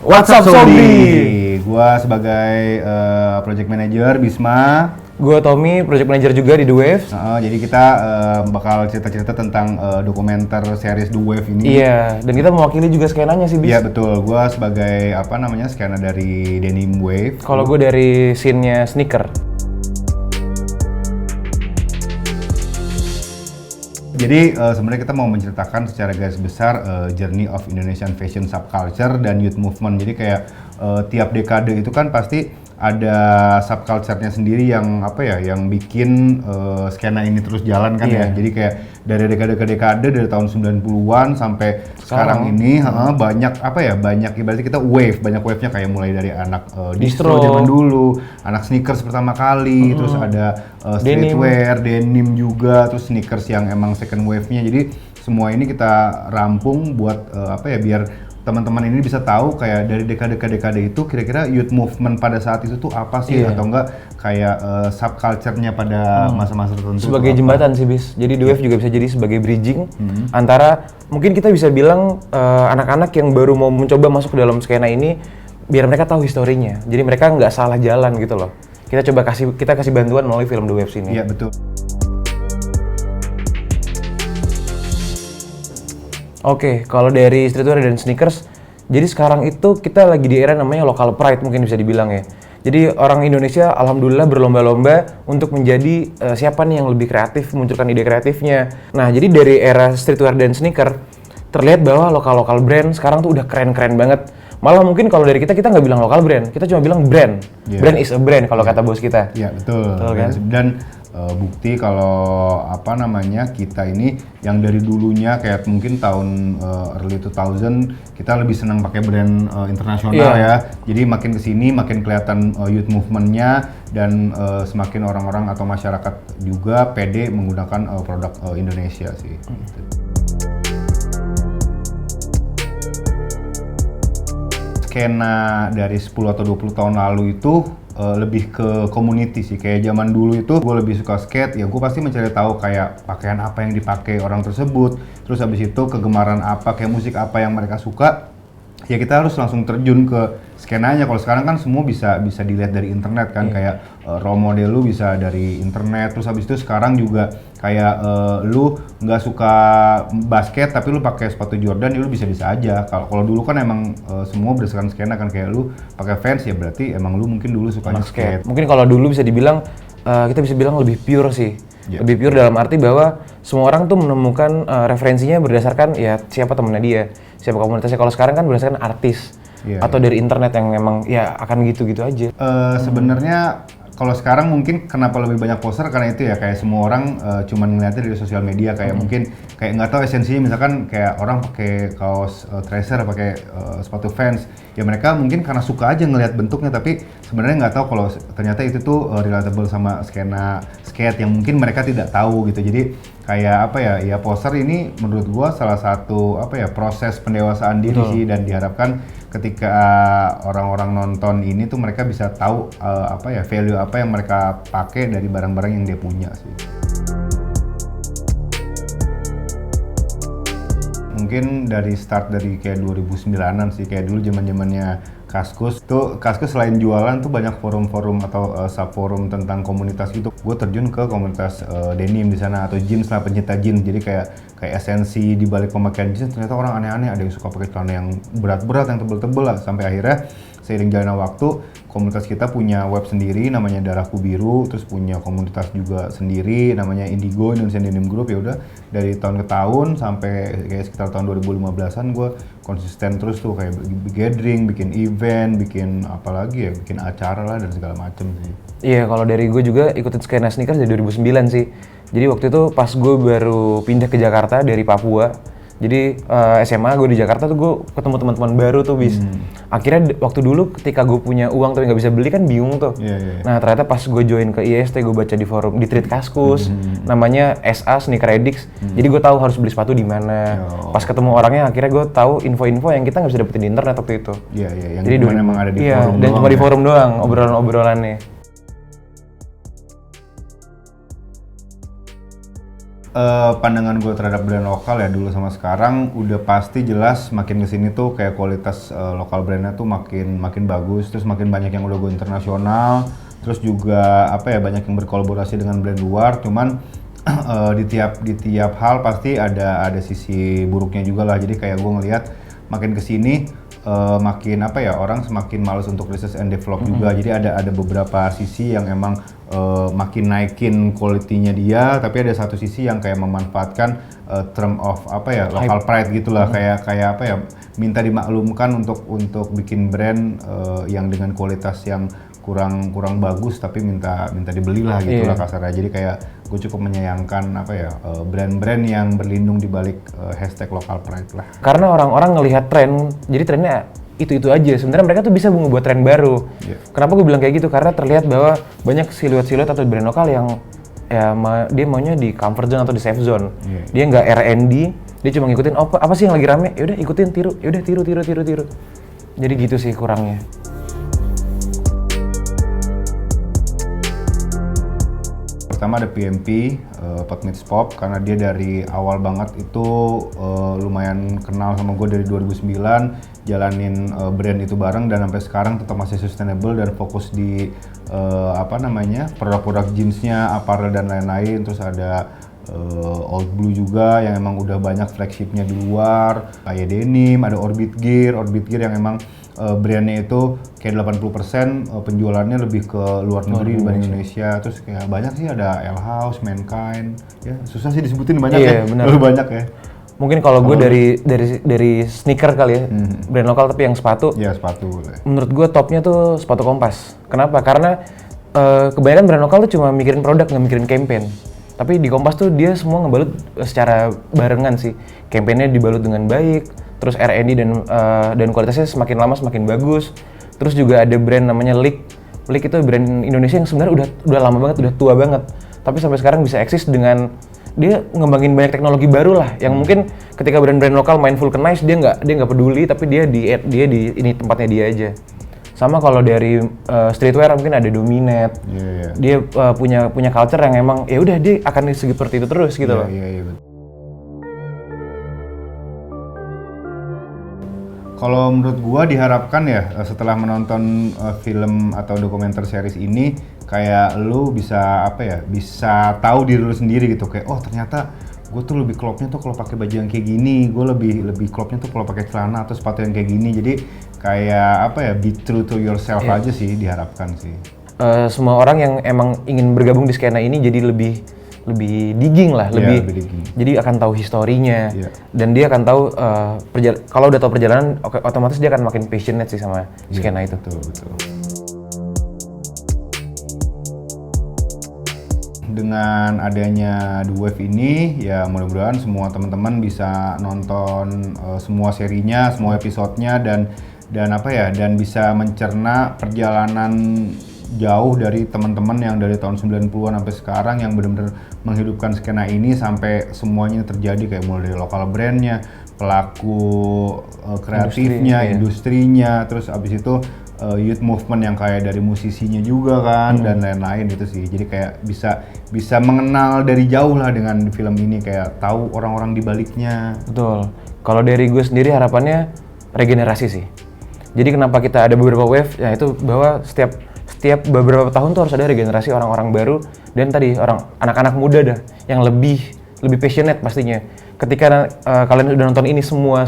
What's up Sobri? Gua sebagai project manager Bisma. Gua Tommy, project manager juga di The Waves. Jadi kita bakal cerita-cerita tentang dokumenter series The Wave ini. Iya, dan kita mewakili juga skenanya sih, Bis. Iya betul, gua sebagai skena dari Denim Wave. Kalau gua dari scene-nya sneaker. Jadi sebenarnya kita mau menceritakan secara garis besar journey of Indonesian fashion subculture dan youth movement. Jadi kayak tiap dekade itu kan pasti ada subculture-nya sendiri yang yang bikin skena ini terus jalan kan ya. Jadi kayak dari dekade ke dekade dari tahun 90-an sampai sekarang ini banyak ibaratnya kita banyak wave-nya kayak mulai dari anak distro zaman dulu, anak sneakers pertama kali, terus ada streetwear, denim juga, terus sneakers yang emang second wave-nya. Jadi semua ini kita rampung buat biar teman-teman ini bisa tahu kayak dari dekade ke dekade itu kira-kira youth movement pada saat itu tuh apa sih, atau enggak kayak subculture-nya pada masa-masa tertentu. Sebagai jembatan sih, Bis. Jadi The Wave juga bisa jadi sebagai bridging antara mungkin kita bisa bilang anak-anak yang baru mau mencoba masuk ke dalam skena ini biar mereka tahu historinya. Jadi mereka nggak salah jalan gitu loh. Kita kasih bantuan melalui film The Waves ini. Iya, betul. Oke, kalau dari streetwear dan sneakers, jadi sekarang itu kita lagi di era namanya local pride mungkin bisa dibilang ya. Jadi orang Indonesia alhamdulillah berlomba-lomba untuk menjadi siapa nih yang lebih kreatif, munculkan ide kreatifnya. Nah, jadi dari era streetwear dan sneaker, terlihat bahwa lokal-lokal brand sekarang tuh udah keren-keren banget. Malah mungkin kalau dari kita nggak bilang lokal brand, kita cuma bilang brand. Yeah. Brand is a brand kalau kata bos kita. Iya, betul. Betul kan? Dan bukti kalau kita ini yang dari dulunya kayak mungkin tahun early 2000 kita lebih senang pakai brand internasional ya. Jadi makin kesini makin kelihatan youth movement-nya dan semakin orang-orang atau masyarakat juga pede menggunakan produk Indonesia sih. Skena dari 10 atau 20 tahun lalu itu lebih ke community sih. Kayak zaman dulu itu gue lebih suka skate, ya gue pasti mencari tahu kayak pakaian apa yang dipakai orang tersebut, terus habis itu kegemaran apa, kayak musik apa yang mereka suka, ya kita harus langsung terjun ke skenanya. Kalau sekarang kan semua bisa dilihat dari internet kan, kayak role model lu bisa dari internet, terus habis itu sekarang juga kayak lu nggak suka basket tapi lu pakai sepatu Jordan, ya lu bisa aja. Kalau dulu kan emang semua berdasarkan skena kan, kayak lu pakai Vans ya berarti emang lu mungkin dulu sukanya skate. Mungkin kalau dulu bisa dibilang kita bisa bilang lebih pure sih. Lebih pure dalam arti bahwa semua orang tuh menemukan referensinya berdasarkan ya siapa temennya dia, siapa komunitasnya. Kalau sekarang kan berdasarkan artis atau dari internet yang memang ya akan gitu-gitu aja. Sebenarnya kalau sekarang mungkin kenapa lebih banyak poster karena itu ya, kayak semua orang cuman ngeliatnya dari sosial media, kayak mungkin kayak nggak tahu esensinya. Misalkan kayak orang pakai kaos Tracer, pakai sepatu Vans, ya mereka mungkin karena suka aja ngelihat bentuknya, tapi sebenarnya nggak tahu kalau ternyata itu tuh relatable sama skena skate yang mungkin mereka tidak tahu gitu. Jadi kayak ya poster ini menurut gua salah satu proses pendewasaan diri sih, dan diharapkan ketika orang-orang nonton ini tuh mereka bisa tahu value apa yang mereka pakai dari barang-barang yang dia punya sih. Mungkin dari start dari kayak 2009-an sih, kayak dulu zaman-zamannya Kaskus selain jualan tuh banyak forum-forum atau subforum tentang komunitas gitu. Gue terjun ke komunitas denim di sana, atau jeans lah, pencinta jeans. Jadi kayak esensi di balik pemakaian jeans ternyata orang aneh-aneh, ada yang suka pakai celana yang berat-berat, yang tebel-tebel lah, sampai akhirnya seiring jalannya waktu komunitas kita punya web sendiri namanya Darahku Biru, terus punya komunitas juga sendiri namanya Indigo, Indonesian Denim Group. Ya udah dari tahun ke tahun sampai kayak sekitar tahun 2015-an gue konsisten terus tuh kayak gathering, bikin event, bikin bikin acara lah dan segala macem sih. Iya, kalau dari gue juga ikutin skena sneakers dari 2009 sih. Jadi waktu itu pas gue baru pindah ke Jakarta dari Papua. Jadi SMA gue di Jakarta tuh gue ketemu teman-teman baru tuh, Bis. Akhirnya waktu dulu ketika gue punya uang tapi nggak bisa beli kan bingung tuh. Nah ternyata pas gue join ke IST, gue baca di forum di Treat Kaskus, namanya SA Sneaker Addicts. Jadi gue tahu harus beli sepatu di mana. Pas ketemu orangnya akhirnya gue tahu info-info yang kita nggak bisa dapetin di internet waktu itu. Yang jadi emang ada di forum dan cuma di forum doang obrolan-obrolannya. pandangan gue terhadap brand lokal ya dulu sama sekarang udah pasti jelas makin kesini tuh kayak kualitas lokal brandnya tuh makin bagus, terus makin banyak yang udah go internasional, terus juga apa ya banyak yang berkolaborasi dengan brand luar. Cuman di tiap hal pasti ada sisi buruknya juga lah. Jadi kayak gue ngelihat makin kesini makin apa ya orang semakin malas untuk research and develop juga. Jadi ada beberapa sisi yang emang makin naikin quality-nya dia, tapi ada satu sisi yang kayak memanfaatkan term of apa ya local pride gitulah, kayak apa ya minta dimaklumkan untuk bikin brand yang dengan kualitas yang kurang bagus tapi minta dibeli lah gitulah kasarnya. Jadi kayak gue cukup menyayangkan apa ya brand-brand yang berlindung di balik hashtag local pride lah. Karena orang-orang ngelihat tren, jadi trennya itu aja. Sebenarnya mereka tuh bisa membuat tren baru. Kenapa gue bilang kayak gitu? Karena terlihat bahwa banyak siluet-siluet atau brand lokal yang ya dia maunya di comfort zone atau di safe zone. Dia nggak R&D, dia cuma ngikutin apa sih yang lagi rame, yaudah ikutin tiru, yaudah tiru. Jadi gitu sih kurangnya. Pertama ada PMP, Pot Meets Pop, karena dia dari awal banget itu lumayan kenal sama gue dari 2009, jalanin brand itu bareng dan sampai sekarang tetap masih sustainable dan fokus di produk-produk jeansnya, apparel dan lain-lain. Terus ada Old Blue juga yang emang udah banyak flagshipnya di luar, kayak denim, ada Orbit Gear yang emang brandnya itu kayak 80% penjualannya lebih ke luar negeri dibanding Indonesia. Terus kayak banyak sih, ada L House, Mankind, ya susah sih disebutin banyak terlalu banyak ya. Mungkin kalau gue dari sneaker kali ya, brand lokal tapi yang sepatu. Ya sepatu boleh. Menurut gue topnya tuh sepatu Kompas. Kenapa? Karena kebanyakan brand lokal tuh cuma mikirin produk, nggak mikirin campaign. Tapi di Kompas tuh dia semua ngebalut secara barengan sih. Campaignnya dibalut dengan baik, terus R&D dan kualitasnya semakin lama semakin bagus. Terus juga ada brand namanya Leak itu brand Indonesia yang sebenarnya udah lama banget, udah tua banget. Tapi sampai sekarang bisa eksis dengan dia ngembangin banyak teknologi baru lah. Yang mungkin ketika brand-brand lokal main vulcanize dia nggak peduli, tapi dia di ini tempatnya dia aja. Sama kalau dari streetwear mungkin ada Dominate. Dia punya culture yang emang ya udah dia akan seperti itu terus gitu loh. Kalau menurut gua diharapkan ya setelah menonton film atau dokumenter series ini kayak lu bisa bisa tahu diri lu sendiri gitu, kayak oh ternyata gue tuh lebih klopnya tuh kalau pakai baju yang kayak gini, gue lebih klopnya tuh kalau pakai celana atau sepatu yang kayak gini. Jadi kayak be true to yourself aja sih diharapkan sih. Semua orang yang emang ingin bergabung di skena ini jadi lebih digging lah, lebih digging. Jadi akan tahu historinya dan dia akan tahu kalau udah tahu perjalanan otomatis dia akan makin passionate sih sama skena itu. Betul. Dengan adanya The Wave ini ya mudah-mudahan semua teman-teman bisa nonton semua serinya, semua episodenya dan bisa mencerna perjalanan jauh dari teman-teman yang dari tahun 90-an sampai sekarang yang benar-benar menghidupkan skena ini sampai semuanya terjadi, kayak mulai dari lokal brandnya, pelaku kreatifnya, industrinya, terus abis itu youth movement yang kayak dari musisinya juga kan dan lain-lain itu sih. Jadi kayak bisa mengenal dari jauh lah dengan film ini, kayak tahu orang-orang di baliknya. Betul. Kalau dari gue sendiri harapannya regenerasi sih. Jadi kenapa kita ada beberapa wave? Ya itu bahwa setiap beberapa tahun tuh harus ada regenerasi orang-orang baru dan tadi anak-anak muda dah yang lebih passionate pastinya. Ketika kalian udah nonton ini semua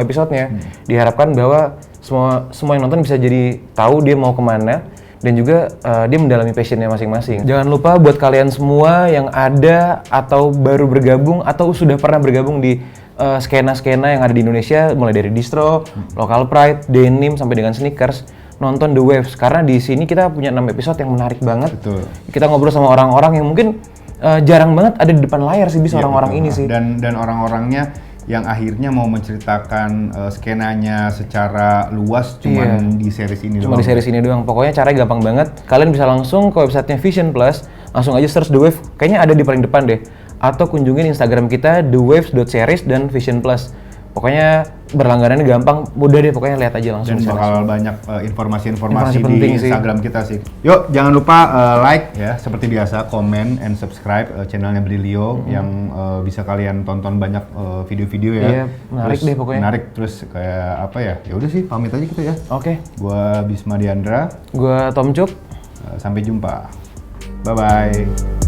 episodenya, diharapkan bahwa semua yang nonton bisa jadi tahu dia mau kemana dan juga dia mendalami passionnya masing-masing. Jangan lupa buat kalian semua yang ada atau baru bergabung atau sudah pernah bergabung di skena-skena yang ada di Indonesia, mulai dari distro, local pride, denim sampai dengan sneakers, nonton The Waves karena di sini kita punya 6 episode yang menarik banget. Betul. Kita ngobrol sama orang-orang yang mungkin jarang banget ada di depan layar sih orang-orang ini sih. Dan orang-orangnya yang akhirnya mau menceritakan skenanya secara luas cuman di series ini doang. Cuma di series ini doang. Pokoknya caranya gampang banget. Kalian bisa langsung ke websitenya Vision Plus, langsung aja search The Wave. Kayaknya ada di paling depan deh. Atau kunjungin Instagram kita thewaves.series dan Vision Plus. Pokoknya berlangganannya gampang, mudah deh pokoknya lihat aja langsung. Dan bakal banyak informasi-informasi di penting sih. Instagram kita sih. Yuk, jangan lupa like ya, seperti biasa, comment and subscribe channelnya Brilio yang bisa kalian tonton banyak video-video ya. Iya, menarik Terus deh pokoknya. Menarik, terus kayak apa ya? Ya udah sih, pamit aja gitu ya. Oke. Gua Bisma Diandra. Gua Tom Cuk. Sampai jumpa. Bye bye.